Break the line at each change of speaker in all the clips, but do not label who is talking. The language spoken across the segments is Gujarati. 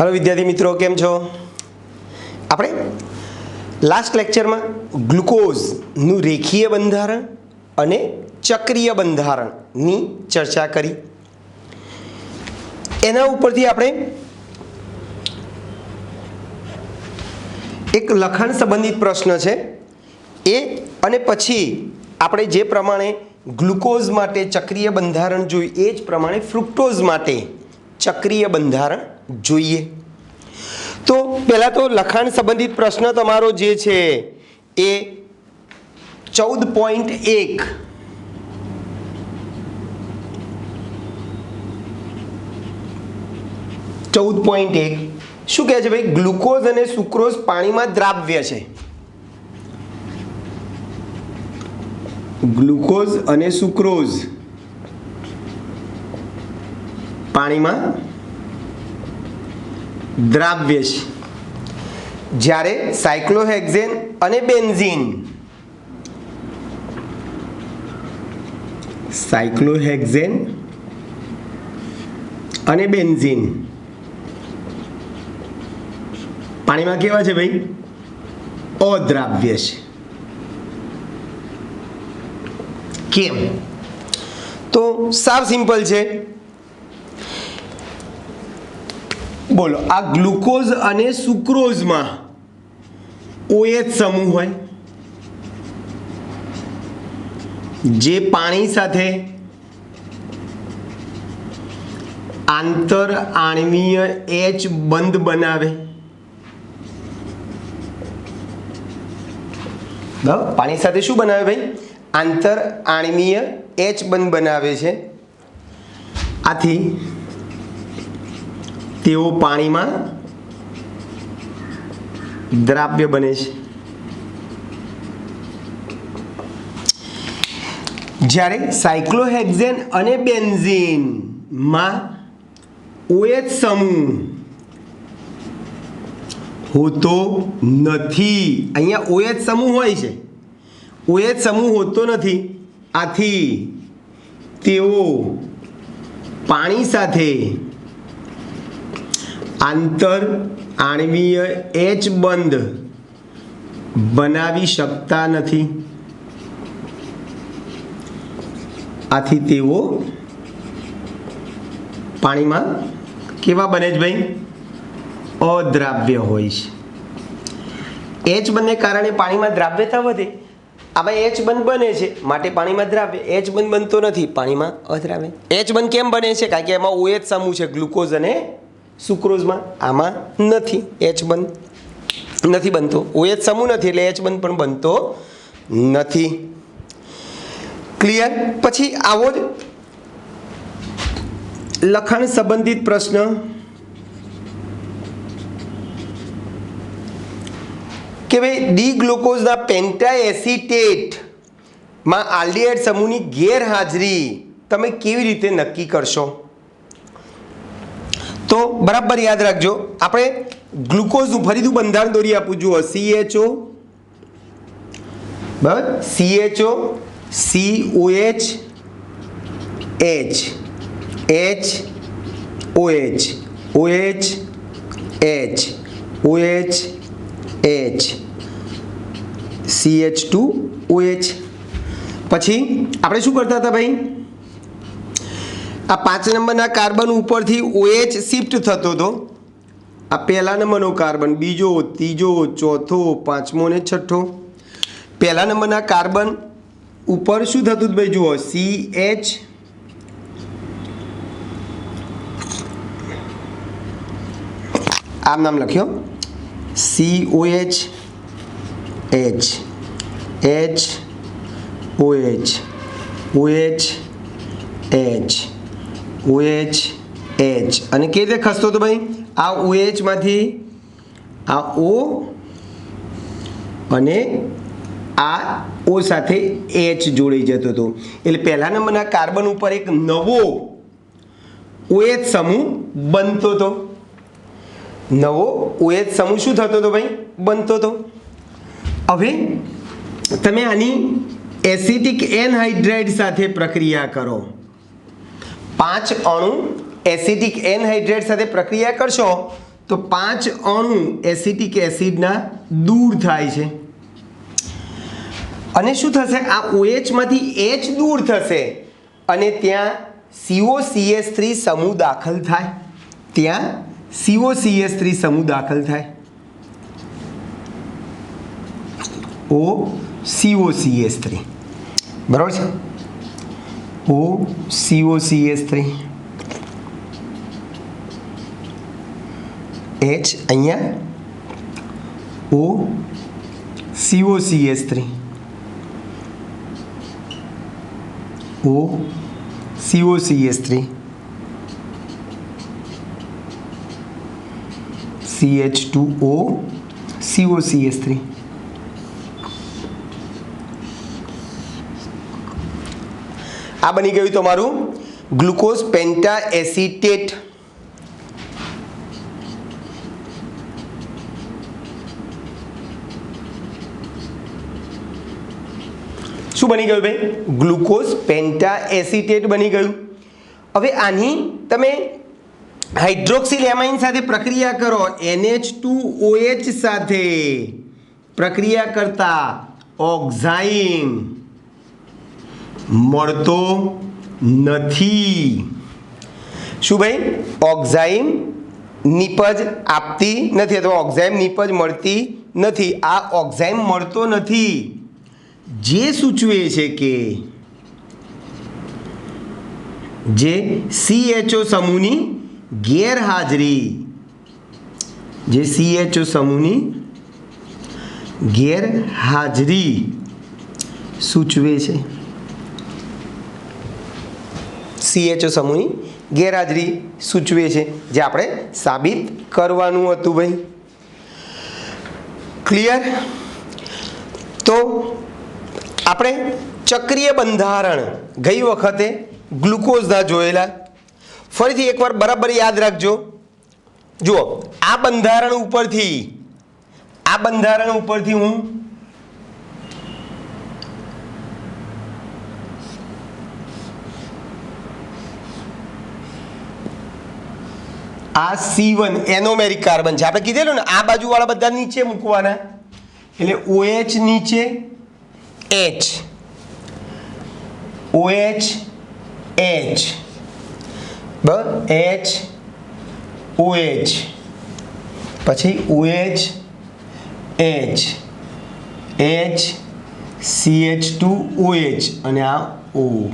हेलो विद्यार्थी मित्रों, केम छो? આપણે લાસ્ટ લેક્ચરમાં ગ્લુકોઝનું રેખીય બંધારણ અને ચક્રીય બંધારણની ચર્ચા કરી. એના ઉપરથી આપણે એક લખાણ સંબંધિત પ્રશ્ન છે એ અને પછી આપણે જે પ્રમાણે ગ્લુકોઝ માટે ચક્રીય બંધારણ જોયું એ જ પ્રમાણે ફ્રુક્ટોઝ માટે ચક્રીય બંધારણ જોઈએ. તો પહેલાં તો લખાણ સંબંધિત પ્રશ્ન તમારો જે છે એ 14.1 શું કહે છે ભાઈ? ગ્લુકોઝ અને સુક્રોઝ પાણીમાં દ્રાવ્ય છે. ગ્લુકોઝ અને સુક્રોઝ પાણીમાં દ્રાવ્ય છે, જ્યારે સાયક્લોહેક્ઝેન અને બેન્ઝીન પાણીમાં કેવા છે ભાઈ? અદ્રાવ્ય છે. કેમ? તો સાવ સિમ્પલ છે. બોલો, આ ગ્લુકોઝ અને સુક્રોઝમાં OH સમૂહ હોય જે પાણી સાથે આંતર આણ્વીય H બંધ બનાવે. પાણી સાથે શું બનાવે ભાઈ? આંતર આણ્વીય H બંધ બનાવે છે. આથી તેઓ પાણીમાં દ્રાવ્ય બને છે. જ્યારે સાયક્લોહેક્ઝેન અને બેન્ઝીનમાં OH સમૂહ હોતો નથી. અહીંયા OH સમૂહ હોય છે, OH સમૂહ હોતો નથી. આથી તેઓ પાણી સાથે આંતર આણ્વીય H બંધ બનાવી શકતા નથી. આથી તેઓ પાણીમાં કેવા બને છે ભાઈ? અદ્રાવ્ય હોય છે. H બંધને કારણે પાણીમાં દ્રાવ્યતા વધે. આમાં H બંધ બને છે માટે પાણીમાં દ્રાવ્ય. H બંધ બનતો નથી, પાણીમાં અદ્રાવ્ય. H બંધ કેમ બને છે? કારણ કે એમાં OH સમૂહ છે ગ્લુકોઝ અને સુક્રોઝમાં. આમાં નથી, H બંધ નથી બનતો. OH સમૂહ નથી એટલે H બંધ પણ બનતો નથી. ક્લિયર? પછી આવો જ લખાણ સંબંધિત પ્રશ્ન કે ભાઈ ડી ગ્લુકોઝના પેન્ટાએસિટેટમાં આલ્ડીહાઇડ સમૂહની ગેરહાજરી તમે કેવી રીતે નક્કી કરશો? તો બરાબર યાદ રાખજો. આપણે ગ્લુકોઝનું ફરીથી બંધારણ દોરી આપું. જુઓ, CHO બરાબર, CHO COH H H OH OH H OH H CH2OH. પછી આપણે શું કરતા હતા ભાઈ? આ 5 નંબરના કાર્બન ઉપરથી OH શિફ્ટ થતો હતો. આ પહેલા નંબરનો કાર્બન, બીજો, ત્રીજો, ચોથો, પાંચમો ને છઠ્ઠો. પહેલા નંબરના કાર્બન ઉપર શું થતું હતું ભાઈ? જુઓ, CH આમ નામ લખ્યો, COH H H OH OH H OH H અને કેવી રીતે ખસતો હતો ભાઈ? આ OH માંથી આ O અને આ O સાથે H જોડાઈ જતો હતો. એટલે પહેલા નંબરના કાર્બન ઉપર એક નવો OH સમૂહ બનતો હતો. નવો OH સમૂહ શું થતો હતો ભાઈ? બનતો હતો. હવે તમે આની એસિટિક એનહાઇડ્રાઇડ સાથે પ્રક્રિયા કરો. 5 અણુ એસિટિક એનહાઇડ્રેટ સાથે પ્રક્રિયા કરશો તો 5 અણુ એસિટિક એસિડના દૂર થાય છે અને શું થશે આ OH માંથી H દૂર થશે અને ત્યાં COCH3 સમૂહ દાખલ થાય ત્યાં COCH3 સમૂહ દાખલ થાય OCOCH3 બરાબર છે OCOCH3 H અહીંયા OCOCH3 OCOCH3 CH2O COCH3 આ બની ગયું તમારું ગ્લુકોઝ પેન્ટા એસિટેટ શું બની ગયું ભાઈ ગ્લુકોઝ પેન્ટા એસિટેટ બની ગયું હવે આની તમે હાઇડ્રોક્સિલ એમાઇન સાથે પ્રક્રિયા કરો NH2OH સાથે પ્રક્રિયા કરતા ઓક્ઝાઇમ મળતો નથી શું ભાઈ ઓક્ઝાઇમ નિપજ આપતી નથી અથવા ઓક્ઝાઇમ નિપજ મળતી નથી આ ઓક્ઝાઇમ મળતો નથી જે સૂચવે છે કે જે CHO સમૂહની ગેરહાજરી જે CHO સમૂહની ગેરહાજરી સૂચવે છે CHO સમૂહની ગેરહાજરી સૂચવે છે જે આપણે સાબિત કરવાનું હતું ભાઈ ક્લિયર તો આપણે ચક્રીય બંધારણ ગઈ વખતે ગ્લુકોઝના જોયેલા ફરીથી એકવાર બરાબર યાદ રાખજો જુઓ આ બંધારણ ઉપરથી હું આ C1 એનોમેરિક કાર્બન છે આપણે કીધેલું ને આ બાજુવાળા બધા નીચે મૂકવાના એટલે OH નીચે H OH H બરાબર H OH પછી OH H H CH2OH અને આ O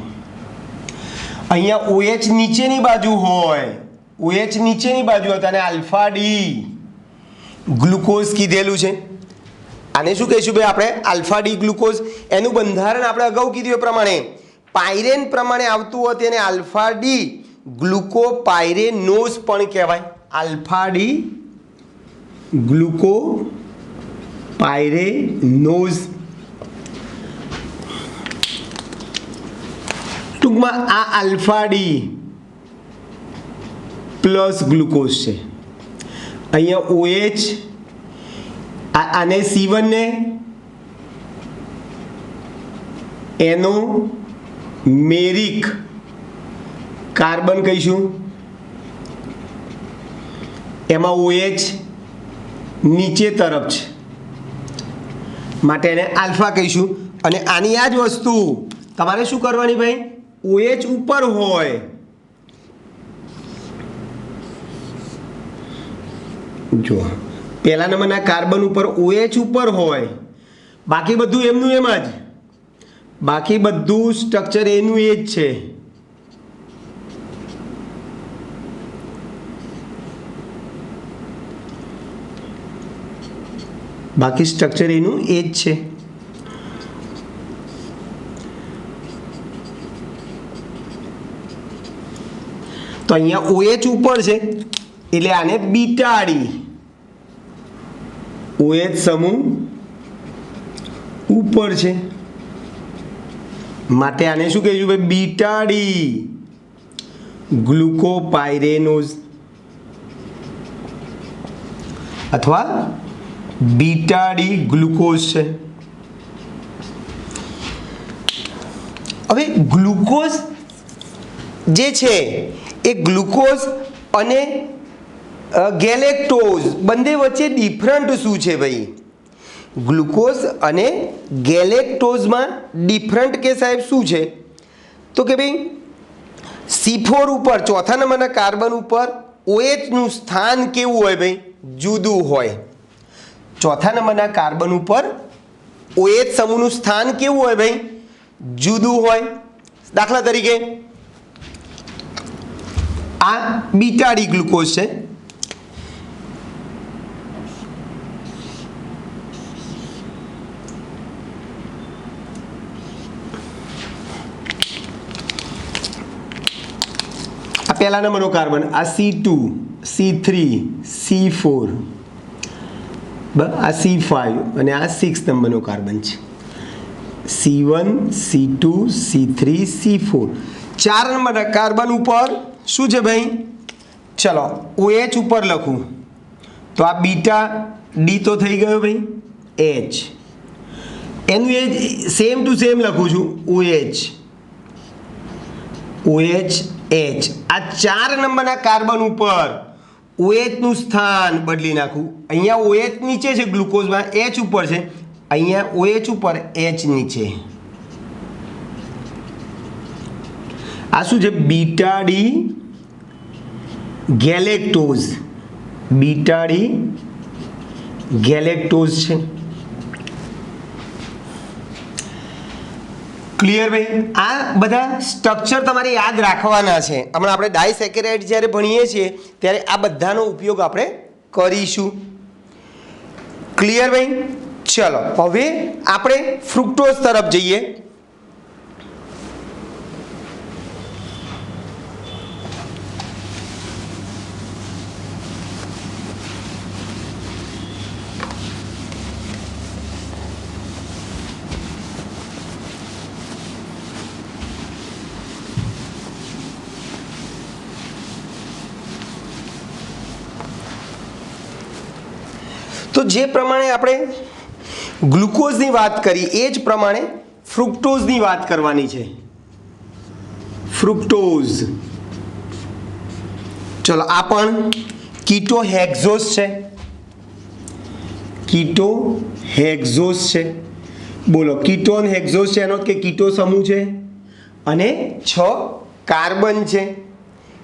અહીંયા OH નીચેની બાજુ હોય OH નીચેની બાજુ હતા અને આલ્ફા ડી ગ્લુકોઝ કીધેલું છે આને શું કહીશું ભાઈ આપણે આલ્ફા ડી ગ્લુકોઝ એનું બંધારણ આપણે અગાઉ કીધું એ પ્રમાણે પાયરેન પ્રમાણે આવતું હોય તેને આલ્ફા ડી ગ્લુકોપાયરેનોઝ પણ કહેવાય આલ્ફા ડી ગ્લુકોપાયરેનોઝ ટૂંકમાં આ આલ્ફા ડી પ્લસ ગ્લુકોઝ છે અહીંયા OH આને C1 ને એનોમેરિક કાર્બન કહીશું એમાં OH નીચે તરફ છે માટે એને આલ્ફા કહીશું અને આની આ જ વસ્તુ તમારે શું કરવાની ભાઈ OH ઉપર હોય જો પહેલા નંબરના કાર્બન ઉપર OH ઉપર હોય બાકી બધું એમનું એમ જ બાકી બધું સ્ટ્રક્ચર એનું એ જ છે બાકી સ્ટ્રક્ચર એનું એ જ છે તો અહીંયા OH ઉપર છે એટલે આને બીટાડી OH સમૂહ ઉપર છે માટે આને શું કહીશું ભાઈ બીટાડી ગ્લુકોપાયરેનોઝ અથવા બીટાડી ગ્લુકોઝ છે હવે ગ્લુકોઝ જે છે એ ગ્લુકોઝ અને ગેલેક્ટોઝ બંને વચ્ચે ડિફરન્ટ શું છે ભાઈ? ગ્લુકોઝ અને ગેલેક્ટોઝમાં ડિફરન્ટ કે સાહેબ શું છે? તો કે ભાઈ C4 ઉપર ચોથા નંબરના કાર્બન ઉપર OHનું સ્થાન કેવું હોય ભાઈ? જુદું હોય. ચોથા નંબરના કાર્બન ઉપર OH સમૂહનું સ્થાન કેવું હોય ભાઈ? જુદું હોય. દાખલા તરીકે આ બીટા ડી ગ્લુકોઝ છે. આ પહેલા નંબરનો કાર્બન, આ C2, C3, C4, આ C5 અને આ 6 નંબરનો કાર્બન છે. C1, C2, C3, C4 ચાર નંબરના કાર્બન ઉપર શું છે ભાઈ? ચલો OH ઉપર લખું તો આ બીટા ડી તો થઈ ગયો ભાઈ, H. એનું એ સેમ ટુ સેમ લખું છું, OH, H. આ ચાર નંબરના કાર્બન ઉપર OHનું સ્થાન બદલી નાખું. અહીંયા OH નીચે છે ગ્લુકોઝમાં, H ઉપર છે. અહીંયા OH ઉપર H નીચે. આ શું છે? Beta D galactose. Beta D galactose છે. ક્લિયર ભાઈ? આ બધા સ્ટ્રક્ચર તમારે યાદ રાખવાના છે. હમણાં આપણે ડાયસેકેરાઇડ જ્યારે ભણીએ છીએ ત્યારે આ બધાનો ઉપયોગ આપણે કરીશું. ક્લિયર ભાઈ? ચલો હવે આપણે ફ્રુક્ટોઝ તરફ જઈએ. તો જે પ્રમાણે આપણે ગ્લુકોઝની વાત કરી એ જ પ્રમાણે ફ્રુક્ટોઝની વાત કરવાની છે. ફ્રુક્ટોઝ, ચલો આ પણ કીટોહેક્ઝોઝ છે. કીટોહેક્ઝોઝ છે. બોલો, કીટોન હેક્ઝોઝ છે એનો કે કીટો સમૂહ છે અને 6 કાર્બન છે.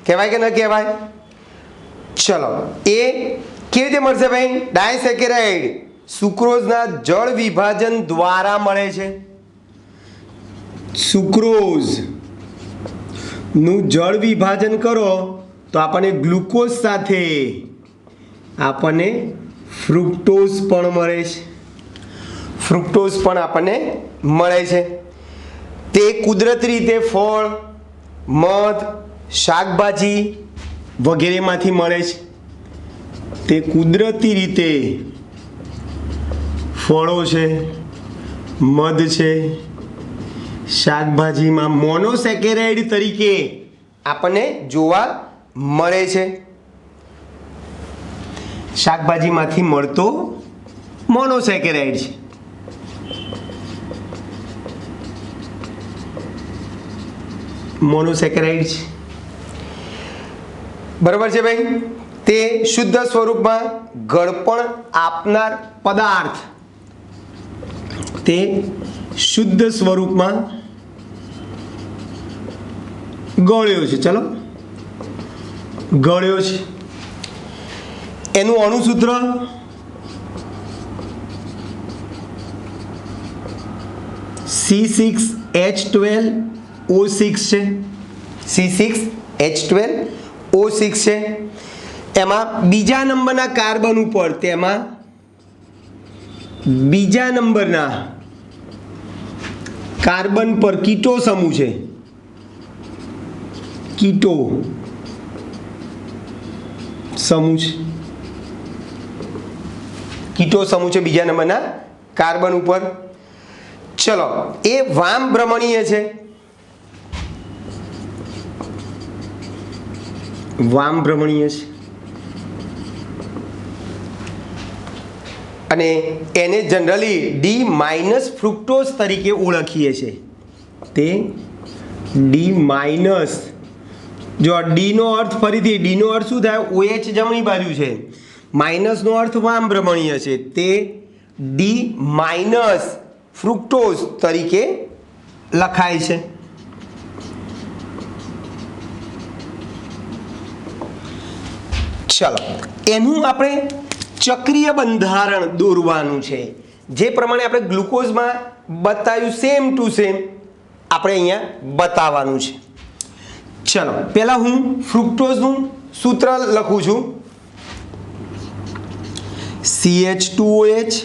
કહેવાય કે ન કહેવાય? ચલો એ કેવી રીતે મળશે ભાઈ? ડાયસેકેરાઇડ સુક્રોઝના જળ વિભાજન દ્વારા મળે છે. સુક્રોઝનું જળ વિભાજન કરો તો આપણને ગ્લુકોઝ સાથે આપણને ફ્રુક્ટોઝ પણ મળે છે. ફ્રુક્ટોઝ પણ આપણને મળે છે. તે કુદરતી રીતે ફળ, મધ, શાકભાજી વગેરેમાંથી મળે છે. તે કુદરતી રીતે ફળો છે, મધ છે, શાકભાજીમાં મોનોસેકેરાઇડ તરીકે આપણને જોવા મળે છે. શાકભાજીમાંથી મળતો મોનોસેકેરાઇડ છે. મોનોસેકેરાઇડ છે. બરાબર છે ભાઈ? તે શુદ્ધ સ્વરૂપમાં ગળપણ આપનાર પદાર્થ. તે શુદ્ધ સ્વરૂપમાં ગળ્યો છે. ચલો ગળ્યો છે. એનું અણુસૂત્ર C6H12O6 છે. C6H12O6 છે. એમાં બીજા નંબરના કાર્બન ઉપર તેમાં બીજા નંબરના કાર્બન પર કીટો સમૂહ છે. કીટો સમૂહ છે. કીટો સમૂહ છે બીજા નંબરના કાર્બન ઉપર. ચલો એ વામ ભ્રમણીય છે. વામ ભ્રમણીય છે અને એને જનરલી D- ફ્રુક્ટોઝ તરીકે ઓળખીએ છીએ. તે D- જો ડીનો અર્થ ફરીથી ડીનો અર્થ શું થાય? OH જમણી બાજુ છે, માઇનસનો અર્થ વામ ભ્રમણીય છે, તે ડી માઇનસ ફ્રુક્ટોઝ તરીકે લખાય છે. ચલો, એનું આપણે ચક્રીય બંધારણ દોરવાનું છે. જે પ્રમાણે આપણે ગ્લુકોઝમાં બતાવ્યું સેમ ટુ સેમ આપણે અહીંયા બતાવવાનું છે. ચલો, પહેલાં હું ફ્રુક્ટોઝનું સૂત્ર લખું છું. CH2OH,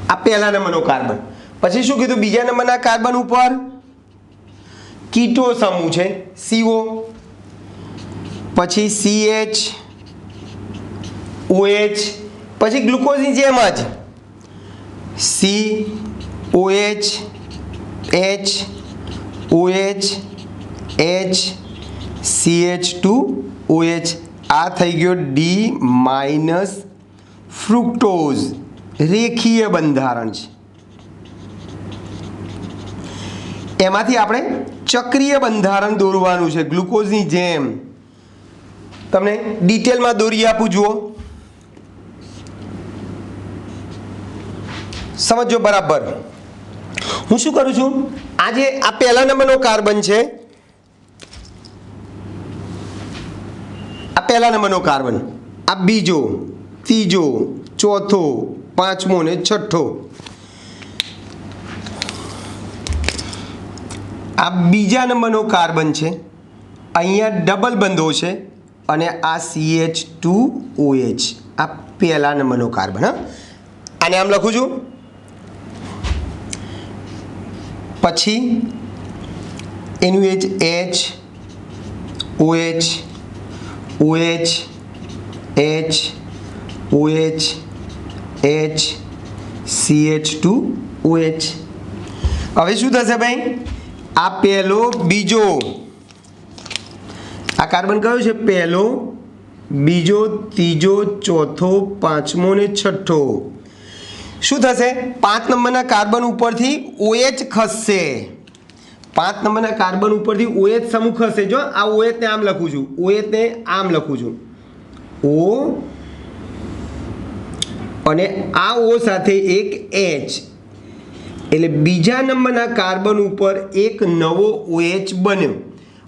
આ પહેલા નંબરનો કાર્બન. પછી શું કીધું? બીજા નંબરના કાર્બન ઉપર કીટો સમૂહ છે CO, પછી CH, OH, પછી ગ્લુકોઝની જેમ જ COH, H, OH, H, CH2OH. આ થઈ ગયો ડી માઇનસ ફ્રુક્ટોઝ. રેખીય બંધારણ છે. એમાંથી આપણે ચક્રીય બંધારણ દોરવાનું છે ગ્લુકોઝની જેમ. તમને ડિટેલમાં દોરી આપું, જુઓ, સમજો બરાબર. હું શું કરું છું? આજે આ પહેલા નંબરનો કાર્બન છે, આ પહેલા નંબરનો કાર્બન, આ બીજો, ત્રીજો, ચોથો, પાંચમો ને છઠ્ઠો. આ બીજા નંબરનો કાર્બન છે, અહીંયા ડબલ બંધો છે, અને આ CH2OH આ પહેલા નંબરનો કાર્બન. હા, આને આમ લખું છું. પછી એનું H, OH, OH, H, OH, H, CH2OH. હવે શું થશે ભાઈ? આ પહેલો, બીજો, આ કાર્બન કયો છે? પહેલો, બીજો, ત્રીજો, ચોથો, પાંચમો ને છઠ્ઠો. શું થશે? 5 નંબરના કાર્બન ઉપરથી OH ખસશે. 5 નંબરના કાર્બન ઉપરથી OH સમૂહ ખસશે. જો આ OH ને આમ લખું છું, OH ને આમ લખું છું, O અને આ O સાથે એક H, એટલે બીજા નંબરના કાર્બન ઉપર એક નવો OH બન્યો.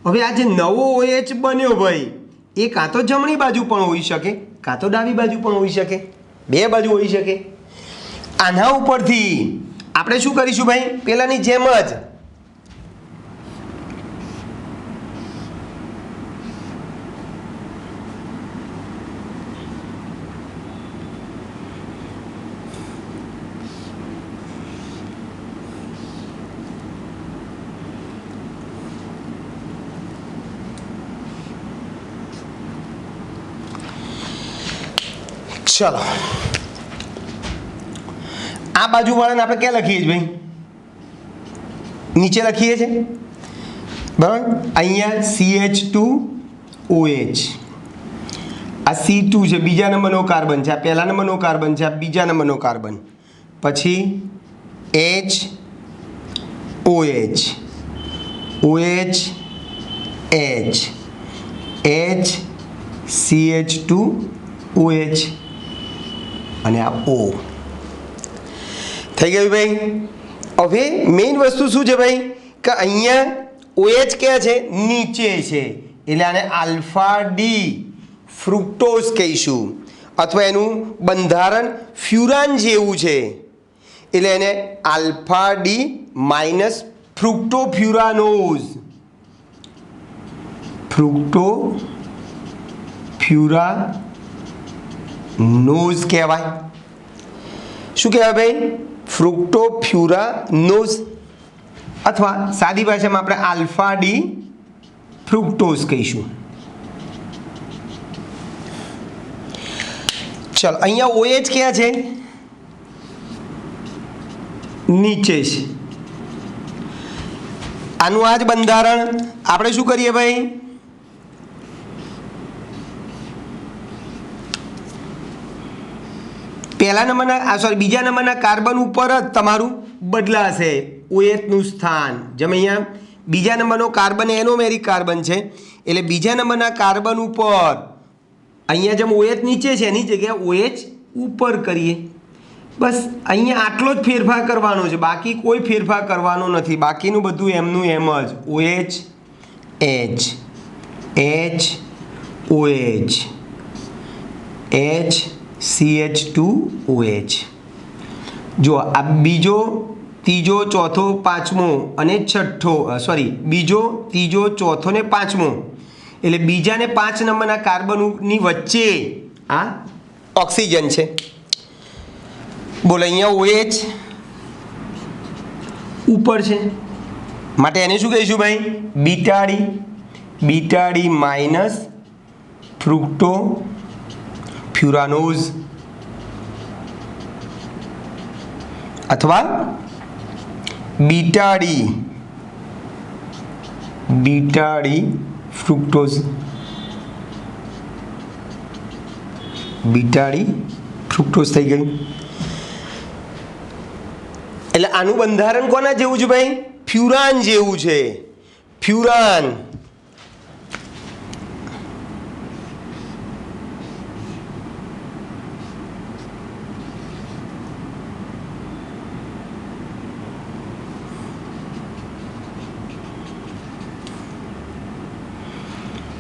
હવે આ જે નવો OH બન્યો ભાઈ, એ કાં તો જમણી બાજુ પણ હોઈ શકે, કાં તો ડાબી બાજુ પણ હોઈ શકે, બે બાજુ હોઈ શકે. આના ઉપરથી આપણે શું કરીશું ભાઈ? પહેલાની જેમ જ ચલો, આ બાજુ વાળાને આપણે ક્યાં લખીએ છીએ ભાઈ? નીચે લખીએ છીએ, બરાબર. અહીંયા CH2OH, આ C2 છે, બીજા નંબરનો કાર્બન છે, આ પહેલા નંબરનો કાર્બન છે, આ બીજા નંબરનો કાર્બન. પછી H, OH, OH, H, H, CH2OH, અને આ O. થઈ ગયું ભાઈ? હવે મેઇન વસ્તુ શું છે ભાઈ? કે અહીંયા OH ક્યાં છે? નીચે છે, એટલે આને આલ્ફા ડી ફ્રુક્ટોઝ કહીશું, અથવા એનું બંધારણ ફ્યુરાન જેવું છે, એટલે એને આલ્ફા ડી માઇનસ ફ્રુક્ટોફ્યુરાનોઝ, ફ્રુક્ટોફ્યુરાનોઝ કહેવાય. શું કહેવાય ભાઈ? ફ્રુક્ટોફ્યુરાનોઝ, અથવા સાદી ભાષામાં આપણે આલ્ફા ડી ફ્રુક્ટોઝ કહીશું. ચલો, અહીંયા OH ક્યાં છે? નીચે છે. આનું આ જ બંધારણ આપણે શું કરીએ ભાઈ? પહેલા નંબરના બીજા નંબરના કાર્બન ઉપર જ તમારું બદલાશે OH નું સ્થાન. જેમ અહીંયા બીજા નંબરનો કાર્બન એનોમેરિક કાર્બન છે એટલે બીજા નંબરના કાર્બન ઉપર અહીંયા જેમ OH નીચે છે એની જગ્યાએ OH ઉપર કરીએ. બસ અહીંયા આટલો જ ફેરફાર કરવાનો છે, બાકી કોઈ ફેરફાર કરવાનો નથી. બાકીનું બધું એમનું એમ જ OH H OH HCH2OH. જો આ બીજો, ત્રીજો, ચોથો, પાંચમો અને છઠ્ઠો, બીજો, ત્રીજો, ચોથો ને પાંચમો એટલે બીજા ને 5 નંબરના કાર્બનની વચ્ચે આ ઓક્સિજન છે. બોલો અહીંયા OH ઉપર છે માટે એને શું કહીશું ભાઈ? બીટાડી માઇનસ ફ્રુક્ટોફ્યુરાનોઝ અથવા બીટાડી ફ્રુક્ટોઝ. બીટાડી ફ્રુક્ટોઝ થઈ ગયું. એટલે આનું બંધારણ કોના જેવું છે ભાઈ? ફ્યુરાન જેવું છે.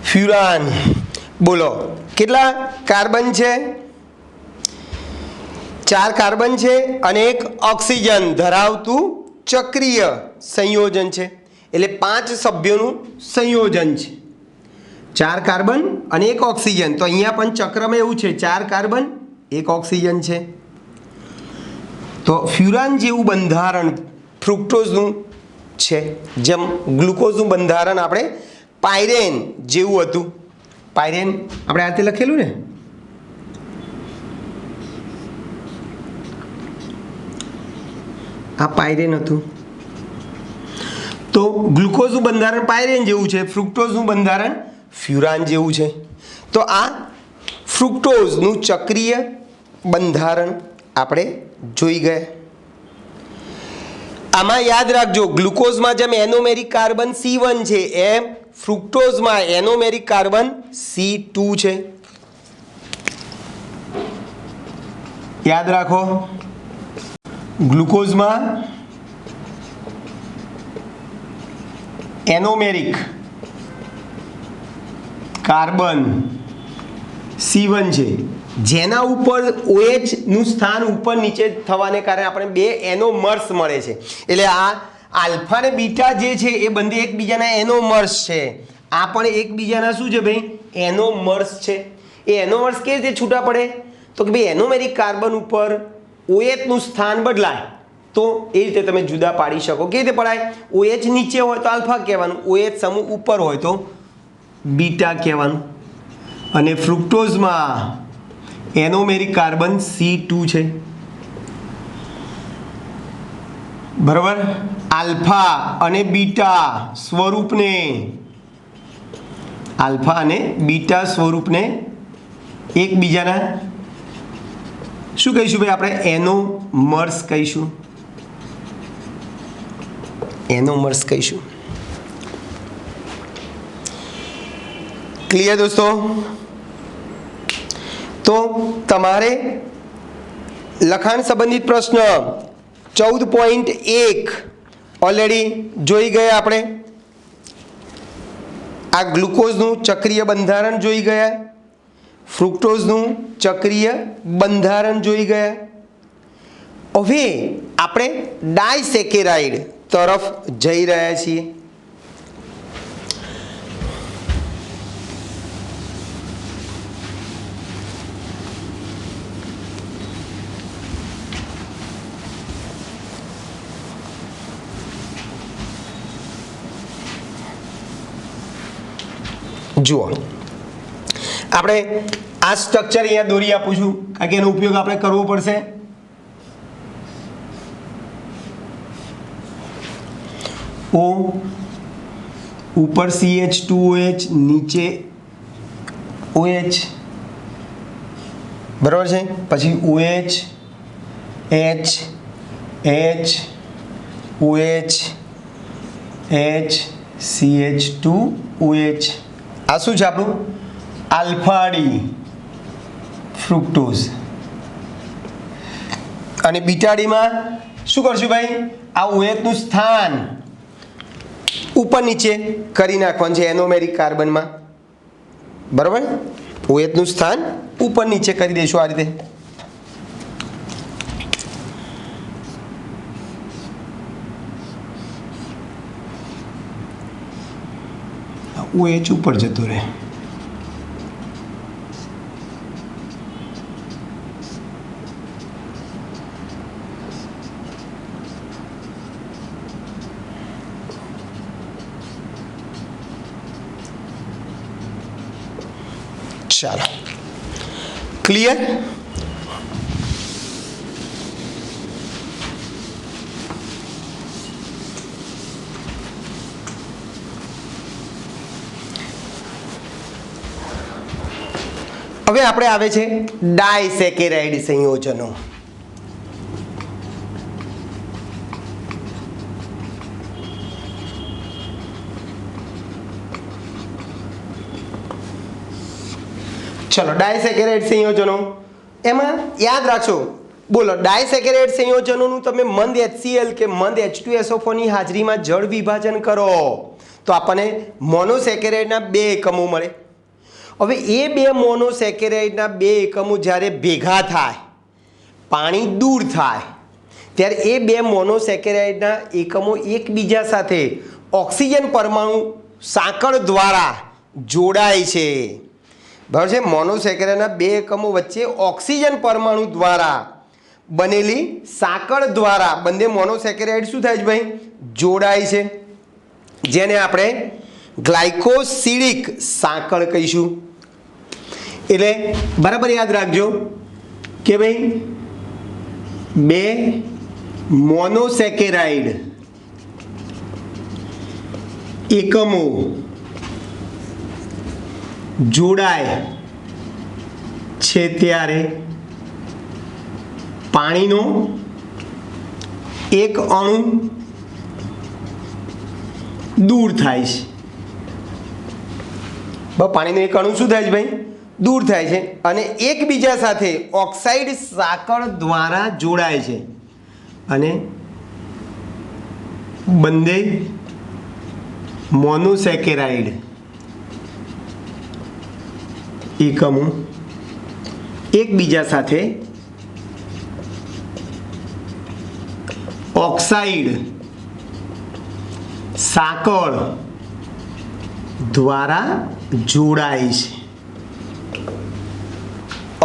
ફ્યુરાન બોલો કેટલા કાર્બન છે? 4 કાર્બન છે અને એક ઓક્સિજન ધરાવતું ચક્રીય સંયોજન છે એટલે 5 સભ્યોનું સંયોજન છે. 4 કાર્બન અને એક ઓક્સિજન. તો અહીંયા પણ ચક્રમાં એવું છે 4 કાર્બન 1 ઓક્સિજન છે. તો ફ્યુરાન જેવું બંધારણ ફ્રુક્ટોઝનું છે. જેમ ગ્લુકોઝનું બંધારણ આપણે પાયરેન જેવું હતું. પાયરેન આપણે આ રીતે લખેલું ને, આ પાયરેન હતું. તો ગ્લુકોઝનું બંધારણ પાયરેન જેવું છે, ફ્રુક્ટોઝનું બંધારણ ફ્યુરાન જેવું છે. તો આ ફ્રુક્ટોઝનું ચક્રીય બંધારણ આપણે જોઈ ગયા. આમાં યાદ રાખજો ગ્લુકોઝમાં જેમ એનોમેરિક કાર્બન C1 છે એમ ફ્રુક્ટોઝમાં એનોમેરિક કાર્બન C2 છે. યાદ રાખો ગ્લુકોઝમાં એનોમેરિક કાર્બન C1 છે જેના ઉપર OH નું સ્થાન ઉપર નીચે થવાને કારણે આપણે 2 એનોમર્સ મળે છે. એટલે આ આલ્ફા ને બીટા જે છે એ બંને એકબીજાના એનોમર્સ છે. આ પણ એકબીજાના શું છે ભાઈ? એનોમર્સ છે. એ એનોમર્સ કેવી રીતે છૂટા પડે? તો કે ભાઈ એનોમેરિક કાર્બન ઉપર OH નું સ્થાન બદલાય તો એ રીતે તમે જુદા પાડી શકો. કેવી રીતે પડાય? OH નીચે હોય તો આલ્ફા કહેવાનું, OH સમૂહ ઉપર હોય તો બીટા કહેવાનું. અને ફ્રુક્ટોઝમાં એનોમેરિક કાર્બન C2 છે. બરાબર. આલ્ફા અને બીટા સ્વરૂપને એકબીજાના શું કહીશું ભાઈ? આપણે એનોમર્સ કહીશું. ક્લિયર દોસ્તો? તો તમારે લખાણ સંબંધિત પ્રશ્ન 14.1 ઓલરેડી જોઈ ગયા. આપણે આ ગ્લુકોઝનું ચક્રીય બંધારણ જોઈ ગયા, ફ્રુક્ટોઝનું ચક્રીય બંધારણ જોઈ ગયા. હવે આપણે ડાયસેકેરાઇડ તરફ જઈ રહ્યા છીએ. જુઓ આપણે આ સ્ટ્રક્ચર અહીંયા દોરી આપું છું કારણ કે એનો ઉપયોગ આપણે કરવો પડશે. O ઉપર CH2OH નીચે OH બરાબર છે. પછી OH H H OH H CH2OH આ શું છે આપણું આલ્ફા ડી ફ્રુક્ટોઝ અને બીટા ડીમાં શું કરશું ભાઈ આ OH નું સ્થાન ઉપર નીચે કરી નાખવાનું છે એનોમેરિક કાર્બનમાં બરાબર OH નું સ્થાન ઉપર નીચે કરી દઈશું આ રીતે OH ઉપર જતો રહે ચાલો ક્લિયર હવે આપણે આવે છે ડાયસેકેરાઇડ સંયોજનો ચલો ડાયસેકેરાઇડ સંયોજનો એમાં યાદ રાખજો બોલો ડાયસેકેરાઇડ સંયોજનોનું તમે મંદ HCl કે મંદ H2SO4 ની હાજરીમાં જળ વિભાજન કરો તો આપણને મોનોસેકેરાઇડના 2 એકમો મળે હવે એ 2 મોનોસેકેરાઇડના 2 એકમો જ્યારે ભેગા થાય પાણી દૂર થાય ત્યારે એ 2 મોનોસેકેરાઇડના એકમો એકબીજા સાથે ઓક્સિજન પરમાણુ સાંકળ દ્વારા જોડાય છે બરાબર છે મોનોસેકેરાઇડના 2 એકમો વચ્ચે ઓક્સિજન પરમાણુ દ્વારા બનેલી સાંકળ દ્વારા બંને મોનોસેકેરાઇડ શું થાય છે ભાઈ જોડાય છે જેને આપણે ગ્લાયકોસિડિક સાંકળ કહીશું એટલે બરાબર યાદ રાખજો કે ભાઈ 2 મોનોસેકેરાઇડ એકમો જોડાય છે ત્યારે પાણીનો એક અણુ દૂર થાય છે પાણીનો એક અણુ શું થાય છે ભાઈ દૂર થાય છે અને એકબીજા સાથે ઓક્સાઇડ સાંકળ દ્વારા જોડાય છે અને બંને મોનોસેકેરાઇડ એકમો એકબીજા સાથે ઓક્સાઇડ સાંકળ દ્વારા જોડાય છે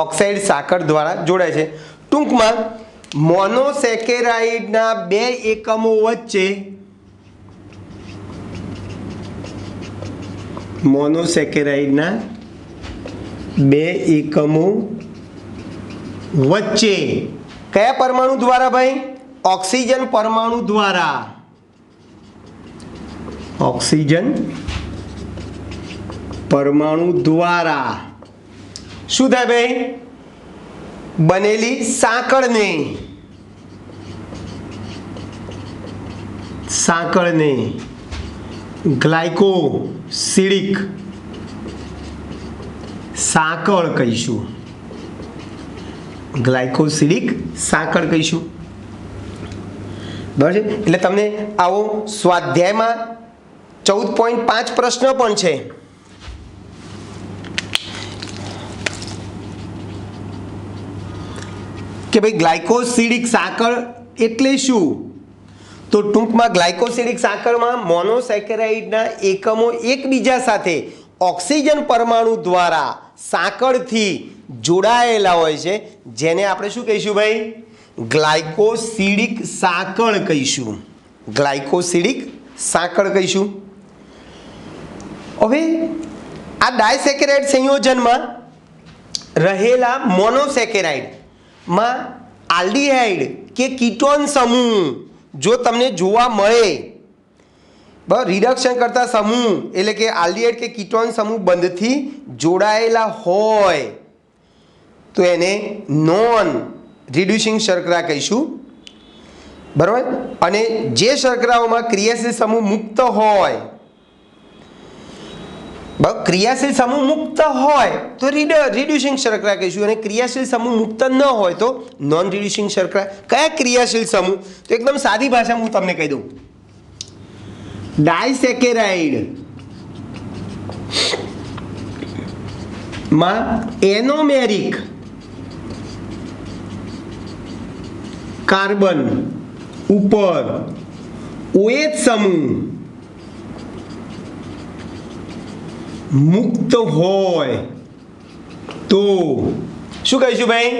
ઓક્સાઇડ સાંકળ દ્વારા જોડાય છે ટૂંકમાં મોનોસેકેરાઇડના 2 એકમો વચ્ચે મોનોસેકેરાઇડના 2 એકમો વચ્ચે કયા પરમાણુ દ્વારા ભાઈ ઓક્સિજન પરમાણુ દ્વારા ઓક્સિજન પરમાણુ દ્વારા શું થાય ભાઈ બનેલી સાંકળને ગ્લાયકોસિડિક સાંકળ કહીશું ગ્લાયકોસિડિક સાંકળ કહીશું બરાબર છે એટલે તમને આવો સ્વાધ્યાયમાં 14.5 પ્રશ્ન પણ છે કે ભાઈ ગ્લાયકોસિડિક સાંકળ એટલે શું તો ટૂંકમાં ગ્લાયકોસિડિક સાંકળમાં મોનોસેકેરાઇડના એકમો એકબીજા સાથે ઓક્સિજન પરમાણુ દ્વારા સાંકળથી જોડાયેલા હોય છે જેને આપણે શું કહીશું ભાઈ ગ્લાયકોસિડિક સાંકળ કહીશું ગ્લાયકોસિડિક સાંકળ કહીશું હવે આ ડાયસેકેરાઇડ સંયોજનમાં રહેલા મોનોસેકેરાઇડમાં આલ્ડીહાઇડ કે કીટોન સમૂહ જો તમને જોવા મળે બરાબર રિડક્શન કરતા સમૂહ એટલે કે આલ્ડીહાઇડ કે કીટોન સમૂહ બંધથી જોડાયેલા હોય તો એને નોન રિડ્યુસિંગ શર્કરા કહીશું બરાબર અને જે શર્કરાઓમાં ક્રિયાશીલ સમૂહ મુક્ત હોય ક્રિયાશીલ સમૂહ મુક્ત હોય તો રિડ્યુસિંગ શર્કરા કહીશું, અને ક્રિયાશીલ સમૂહ મુક્ત ન હોય તો નોન રિડ્યુસિંગ શર્કરા. કયા ક્રિયાશીલ સમૂહ? તો એકદમ સાદી ભાષામાં હું તમને કહી દઉં. ડાયસેકેરાઇડ માં એનોમેરિક કાર્બન ઉપર OH સમૂહ મુક્ત હોય તો શું કહીશું ભાઈ?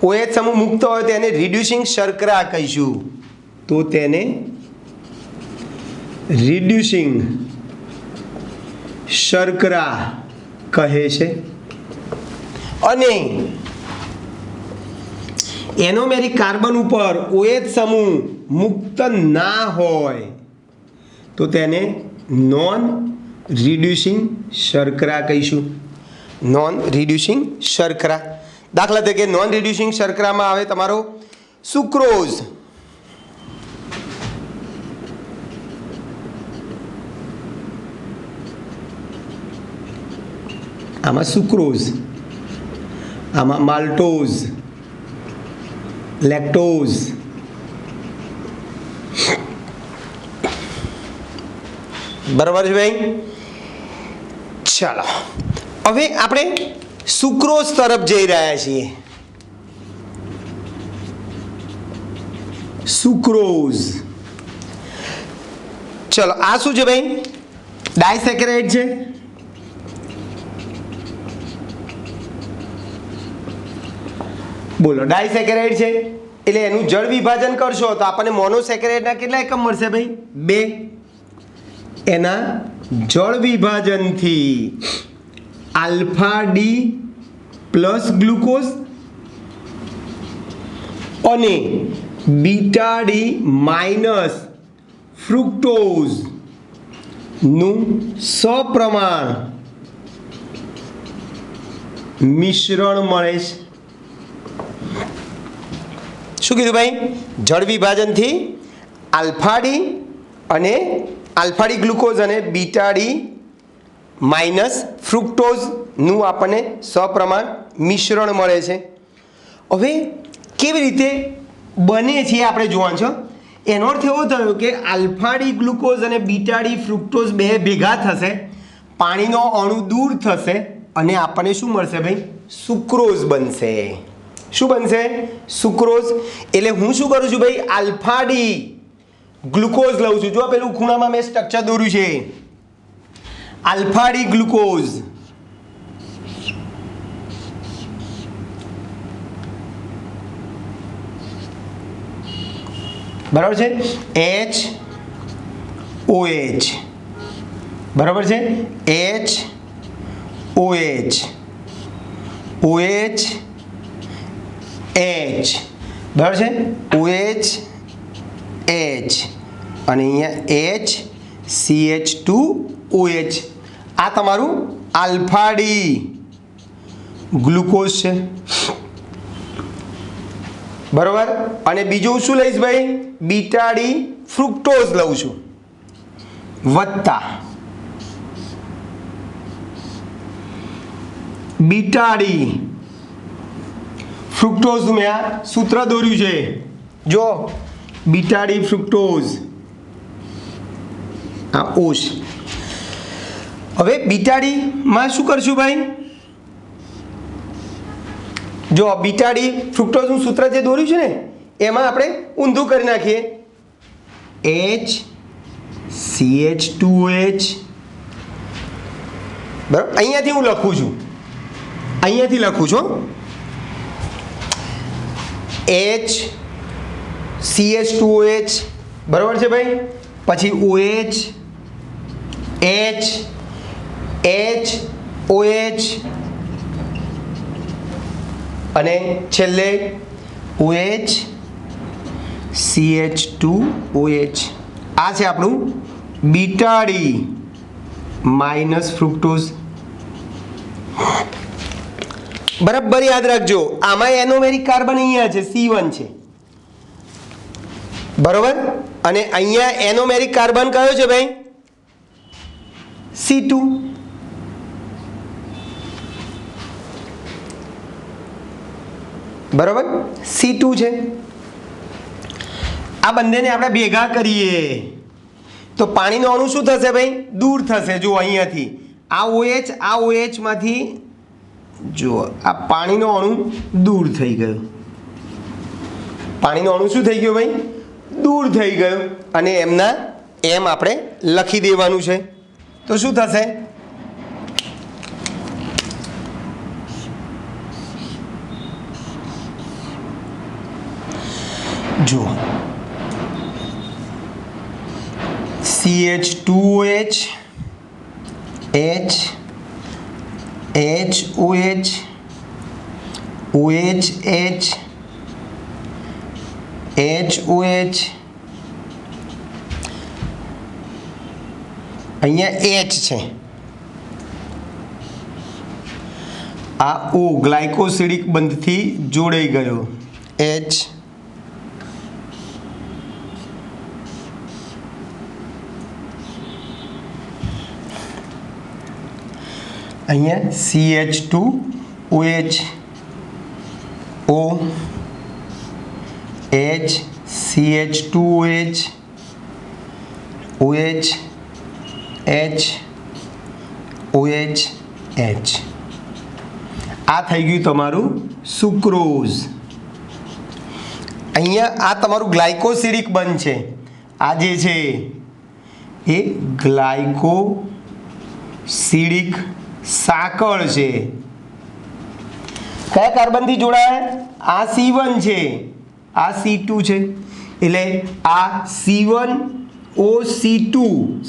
OH સમૂહ મુક્ત હોય તેને રિડ્યુસિંગ શર્કરા કહીશું. તો તેને રિડ્યુસિંગ શર્કરા કહે છે. અને એનોમેરિક કાર્બન ઉપર OH સમૂહ મુક્ત ના હોય તો તેને નોન રિડ્યુસિંગ શર્કરા કહીશું. નોન રિડ્યુસિંગ શર્કરા. દાખલા તરીકે નોન રિડ્યુસિંગ શર્કરામાં આવે તમારો સુક્રોઝ. આમાં સુક્રોઝ, આમાં માલ્ટોઝ, લેક્ટોઝ. બરાબર છે ભાઈ? ચાલો હવે આપણે સુક્રોઝ તરફ જઈ રહ્યા છીએ. સુક્રોઝ. ચલો આ શું છે ભાઈ? ડાયસેકેરાઇડ છે. બોલો, ડાયસેકેરાઇડ છે એટલે એનું જળ વિભાજન કરશો તો આપણને મોનોસેકેરાઇડના કેટલા એકમ મળશે ભાઈ? 2. એના જળ વિભાજનથી આલ્ફા ડી પ્લસ ગ્લુકોઝ અને બીટા ડી માઇનસ ફ્રુક્ટોઝ નું સપ્રમાણ મિશ્રણ મળે છે. શું કીધું ભાઈ? જળ વિભાજનથી આલ્ફા ડી અને આલ્ફા ડી ગ્લુકોઝ અને બીટા ડી માઇનસ ફ્રુક્ટોઝનું આપણને સપ્રમાણ મિશ્રણ મળે છે. હવે કેવી રીતે બને છે આપણે જોવાનું છે. એનો અર્થ એવો થયો કે આલ્ફા ડી ગ્લુકોઝ અને બીટા ડી ફ્રુક્ટોઝ બે ભેગા થશે, પાણીનો અણુ દૂર થશે અને આપણને શું મળશે ભાઈ? સુક્રોઝ બનશે. શું બનશે? સુક્રોઝ. એટલે હું શું કરું છું ભાઈ? આલ્ફા ડી ગ્લુકોઝ લઉં છું. જો પેલું ખૂણામાં મેં સ્ટ્રક્ચર દોર્યું છે, આલ્ફા ડી ગ્લુકોઝ. બરાબર છે? HOH. બરાબર છે? HOH OH H. બરાબર છે? OH H અને અહીંયા HCH2OH. આ તમારું આલ્ફા ડી ગ્લુકોઝ છે. બરાબર. અને બીજું શું લઈશ ભાઈ? બીટા ડી ફ્રુક્ટોઝ લઉં છું વત્તા બીટા ડી ફ્રુક્ટોઝ. મેં આ સૂત્ર દોર્યું છે જો, બીટા ડી ફ્રુક્ટોઝ આ ઓશ. હવે બીટા ડી માં શું કરશું ભાઈ? જો બીટા ડી ફ્રુક્ટોઝનું સૂત્ર જે દોર્યું છે ને એમાં આપણે ઊંધું કરી નાખીએ. HCH2OH. બરાબર. અહીંયાથી હું લખું છું, અહીંયાથી લખું છું HCH2OH. બરાબર છે ભાઈ? પછી OH HOH અને છેલ્લે OH CH2OH. આ છે આપણું બીટા ડી માઇનસ ફ્રુક્ટોઝ. બરાબર યાદ રાખજો. આમાં એનોમેરિક કાર્બન અહીંયા છે, C1 છે. બરોબર. અને અહીંયા એનોમેરિક કાર્બન કયો છે ભાઈ? C2. બરાબર, C2 છે। આ બંનેને આપણે ભેગા કરીએ તો પાણીનો અણુ શું થશે ભાઈ? દૂર થશે। જો અહીંયાથી આ OH માંથી જો આ પાણીનો અણુ દૂર થઈ ગયો। પાણીનો અણુ શું થઈ ગયો ભાઈ? દૂર થઈ ગયો। અને એમના એમ આપણે લખી દેવાનું છે। તો શું થશે? જો CH2OH H HOH OH H HOH અહીંયા H છે, આ O ગ્લાયકોસિડિક બંધથી જોડાઈ ગયો H, અહીંયા CH2OH O H CH2OH OH H OH H આ થઈ ગયું તમારું સુક્રોઝ। અહીંયા આ તમારું ગ્લાયકોસિડિક બંધ છે। આ જે છે એ ગ્લાયકોસિડિક સાંકળ છે। કયા કાર્બનથી જોડાય? આ C1 છે, આ C2 છે, એટલે આ C1OC2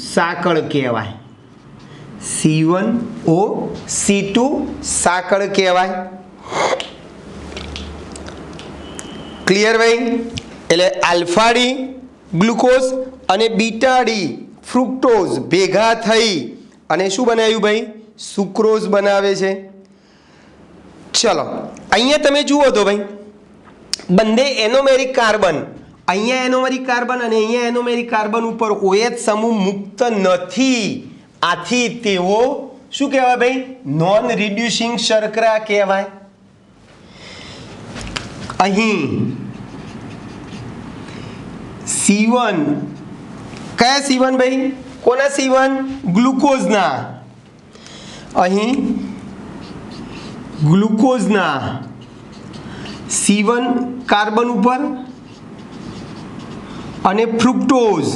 સાંકળ કહેવાય। C1OC2 સાંકળ કહેવાય। ક્લિયર ભાઈ? એટલે આલ્ફા ડી ગ્લુકોઝ અને બીટા ડી ફ્રુક્ટોઝ ભેગા થઈ અને શું બનાવ્યું ભાઈ? સુક્રોઝ બનાવે છે। ચલો અહીંયા તમે જુઓ તો ભાઈ બંને એનોમેરિક કાર્બન, અહીંયા એનોમેરિક કાર્બન અને અહીંયા એનોમેરિક કાર્બન ઉપર OH સમૂહ મુક્ત નથી। આથી તેઓ શું કહેવાય ભાઈ? નોન રિડ્યુસિંગ શર્કરા કહેવાય। અહીં C1 કયા C1 ભાઈ? કોના C1? ગ્લુકોઝના। અહીં ગ્લુકોઝના C1 કાર્બન ઉપર અને ફ્રુક્ટોઝ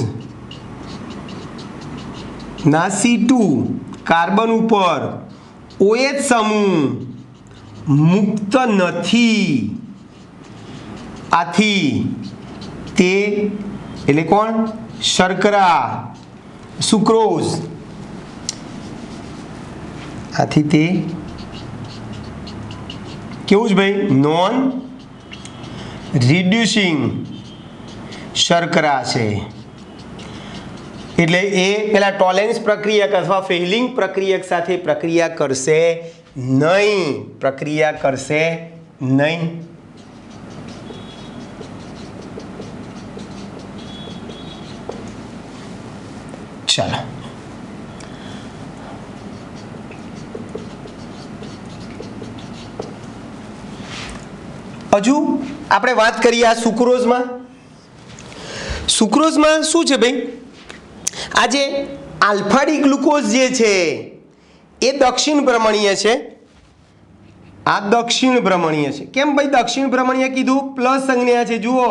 ના C2 કાર્બન ઉપર OH સમૂહ મુક્ત નથી। આથી તે એટલે કોણ? શર્કરા, સુક્રોઝ। આથી તે કેવું છે ભાઈ? નોન રિડ્યુસિંગ શર્કરા છે। એટલે એ પેલા ટોલેન્સ પ્રક્રિયક અથવા ફેલિંગ પ્રક્રિયક સાથે પ્રક્રિયા કરશે નહીં। ચાલો હજુ આપણે વાત કરીએ આ સુક્રોઝમાં। સુક્રોઝમાં શું છે ભાઈ? આ જે આલ્ફા ડી ગ્લુકોઝ જે છે એ દક્ષિણ ભ્રમણીય છે। આ દક્ષિણ ભ્રમણીય છે। કેમ ભાઈ દક્ષિણ ભ્રમણીય કીધું? પ્લસ સંજ્ઞા છે। જુઓ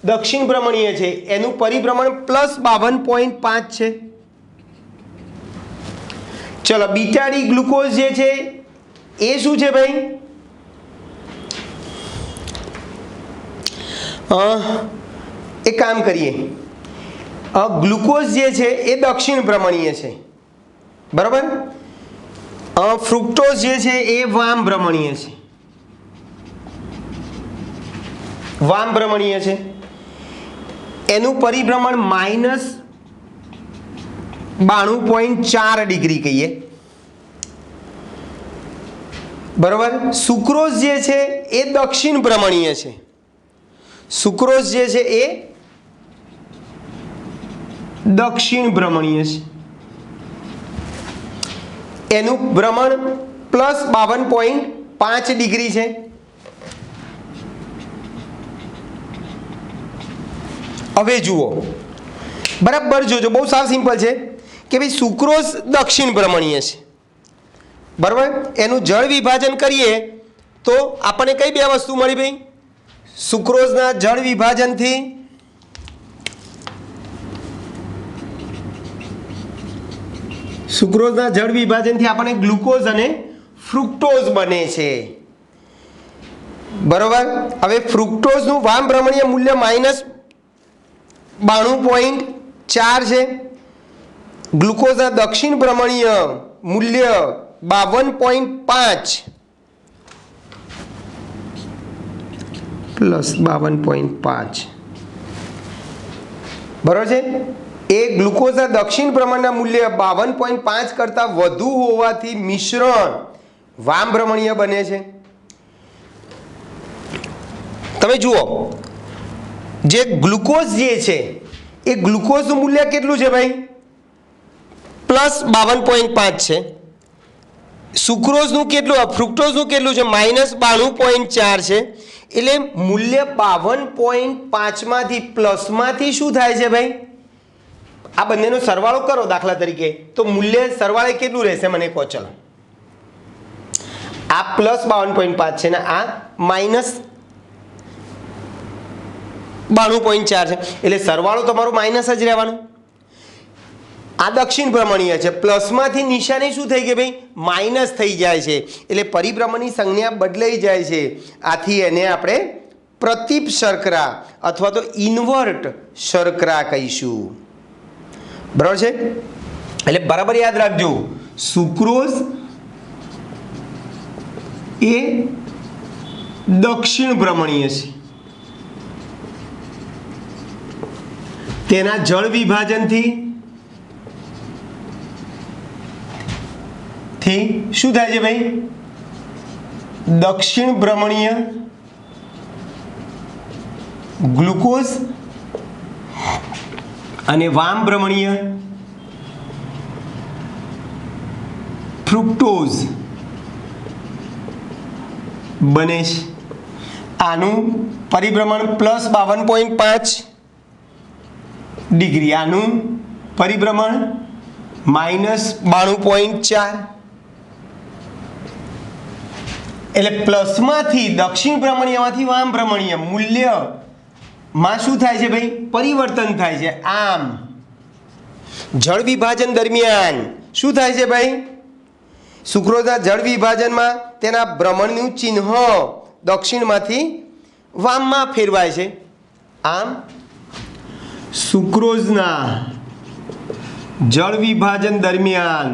દક્ષિણ ભ્રમણીય છે, એનું પરિભ્રમણ +52.5 છે। ચલો બીટા ડી ગ્લુકોઝ જે છે એ શું છે ભાઈ? એક કામ કરીએ, ગ્લુકોઝ જે છે એ દક્ષિણ ભ્રમણીય છે, બરાબર? ફ્રુક્ટોઝ જે છે એ વામ ભ્રમણીય છે। વામ ભ્રમણીય છે, એનું પરિભ્રમણ -92.4 ડિગ્રી કહીએ, બરાબર? સુક્રોઝ જે છે એ દક્ષિણ ભ્રમણીય છે। સુક્રોઝ જે છે એ દક્ષિણ ભ્રમણીય છે, એનું ભ્રમણ +52.5 ડિગ્રી છે। હવે જુઓ બરાબર જોજો, બહુ સાવ સિમ્પલ છે કે ભાઈ સુક્રોઝ દક્ષિણ ભ્રમણીય છે, બરાબર. એનું જળ વિભાજન કરીએ તો આપણને કઈ બે વસ્તુ મળી ભાઈ? સુક્રોઝના જળ વિભાજનથી આપણને ગ્લુકોઝ અને ફ્રુક્ટોઝ બને છે, બરોબર. હવે ફ્રુક્ટોઝનું વામ ભ્રમણીય મૂલ્ય -92.4 છે, ગ્લુકોઝના દક્ષિણ ભ્રમણીય મૂલ્ય 52.5 +52.5, બરોબર છે. એ ગ્લુકોઝના દક્ષિણ ભ્રમણના મૂલ્ય 52.5 કરતાં વધુ હોવાથી મિશ્રણ વામ ભ્રમણીય બને છે. તમે જુઓ જે ગ્લુકોઝ જે છે એ ગ્લુકોઝનું મૂલ્ય કેટલું છે ભાઈ? +52.5 છે. સુક્રોઝનું કેટલું, ફ્રુક્ટોઝનું કેટલું છે? -92.4 છે. એટલે મૂલ્ય 52.5 માંથી પ્લસમાંથી શું થાય છે ભાઈ? આ બંનેનો સરવાળો કરો દાખલા તરીકે, તો મૂલ્ય સરવાળે કેટલું રહેશે મને કહો? ચલો, આ +52.5 છે ને આ -92.4 છે, એટલે સરવાળો તમારો માઇનસ જ રહેવાનો. આ દક્ષિણ ભ્રમણીય છે, પ્લસમાંથી નિશાની શું થઈ ગઈ ભાઈ? માઇનસ થઈ જાય છે, એટલે પરિભ્રમણની સંજ્ઞા બદલાઈ જાય છે. આથી એને આપણે પ્રતિપ શર્કરા અથવા તો ઇન્વર્ટ શર્કરા કહીશું, બરાબર છે. એટલે બરાબર યાદ રાખજો, સુક્રોઝ એ દક્ષિણ ભ્રમણીય છે, તેના જળ વિભાજનથી શું થાય છે ભાઈ? દક્ષિણ ભ્રમણીય ગ્લુકોઝ અને વામ ભ્રમણીય ફ્રુક્ટોઝ બને છે. આનું પરિભ્રમણ +52.5 ડિગ્રી, આનું પરિભ્રમણ -92.4. એટલે પ્લસમાંથી દક્ષિણ ભ્રમણીયમાંથી વામ ભ્રમણીય મૂલ્યમાં શું થાય છે ભાઈ? પરિવર્તન થાય છે. આમ જળ વિભાજન દરમિયાન શું થાય છે ભાઈ? સુક્રોઝના જળ વિભાજનમાં તેના ભ્રમણનું ચિહ્ન દક્ષિણમાંથી વામમાં ફેરવાય છે. આમ સુક્રોઝના જળ વિભાજન દરમિયાન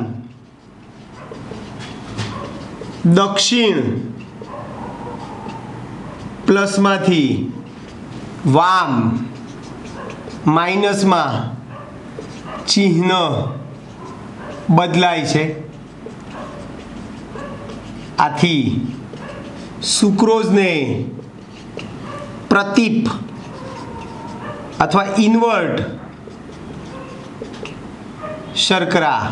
દક્ષિણ પ્લસમાંથી વામ માઇનસમાં ચિહ્ન બદલાય છે. આથી સુક્રોઝને પ્રતિપ અથવા ઇન્વર્ટ શર્કરા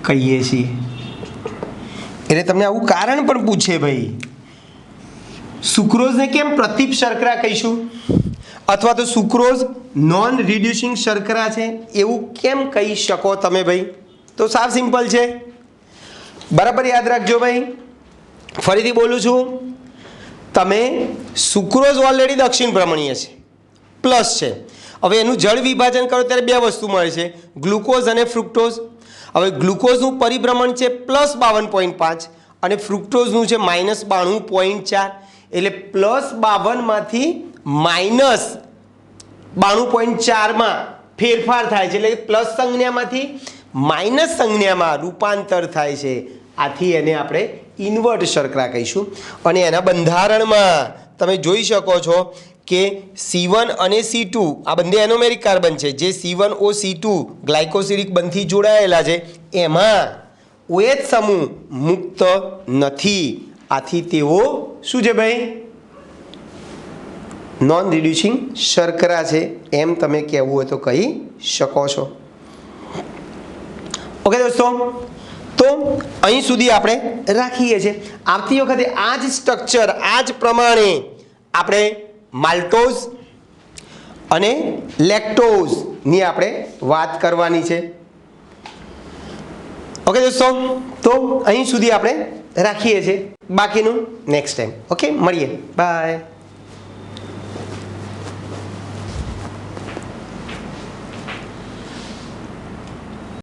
કહીએ છીએ. એટલે તમને આવું કારણ પણ પૂછે ભાઈ, સુક્રોઝને કેમ પ્રતિપ શર્કરા કહીશું, અથવા તો સુક્રોઝ નોન રિડ્યુસિંગ શર્કરા છે એવું કેમ કહી શકો તમે ભાઈ? તો સાવ સિમ્પલ છે, બરાબર યાદ રાખજો ભાઈ. ફરીથી બોલું છું, તમે સુક્રોઝ ઓલરેડી દક્ષિણ ભ્રમણીય છે, પ્લસ છે. હવે એનું જળ વિભાજન કરો ત્યારે બે વસ્તુ મળે છે, ગ્લુકોઝ અને ફ્રુક્ટોઝ. હવે ગ્લુકોઝનું પરિભ્રમણ છે +52.5 અને ફ્રુક્ટોઝનું છે -92.4. એટલે +52 માંથી -92.4 ફેરફાર થાય છે, એટલે પ્લસ સંજ્ઞામાંથી માઇનસ સંજ્ઞામાં રૂપાંતર થાય છે. આથી એને આપણે ઇન્વર્ટ શર્કરા કહીશું. અને એના બંધારણમાં તમે જોઈ શકો છો કે C1 અને C2 આ બંને એનોમેરિક કાર્બન છે. જે C1O2 ગ્લાયકોસિલિક બંધથી જોડાયેલા છે એમાં OH સમૂહ મુક્ત નથી. આથી તેઓ શું છે ભાઈ? નોન રિડ્યુસિંગ શર્કરા છે, એમ તમે કહેવું હોય તો કહી શકો છો. ઓકે દોસ્તો, તો અહીં સુધી આપણે રાખીએ છીએ. આવતી વખતે આ જ સ્ટ્રક્ચર, આ જ પ્રમાણે આપણે માલ્ટોઝ અને લેક્ટોઝની આપણે વાત કરવાની છે. ઓકે દોસ્તો, તો અહીં સુધી આપણે રાખીએ છીએ, બાકીનું નેક્સ્ટ ટાઈમ. ઓકે, મળીએ, બાય.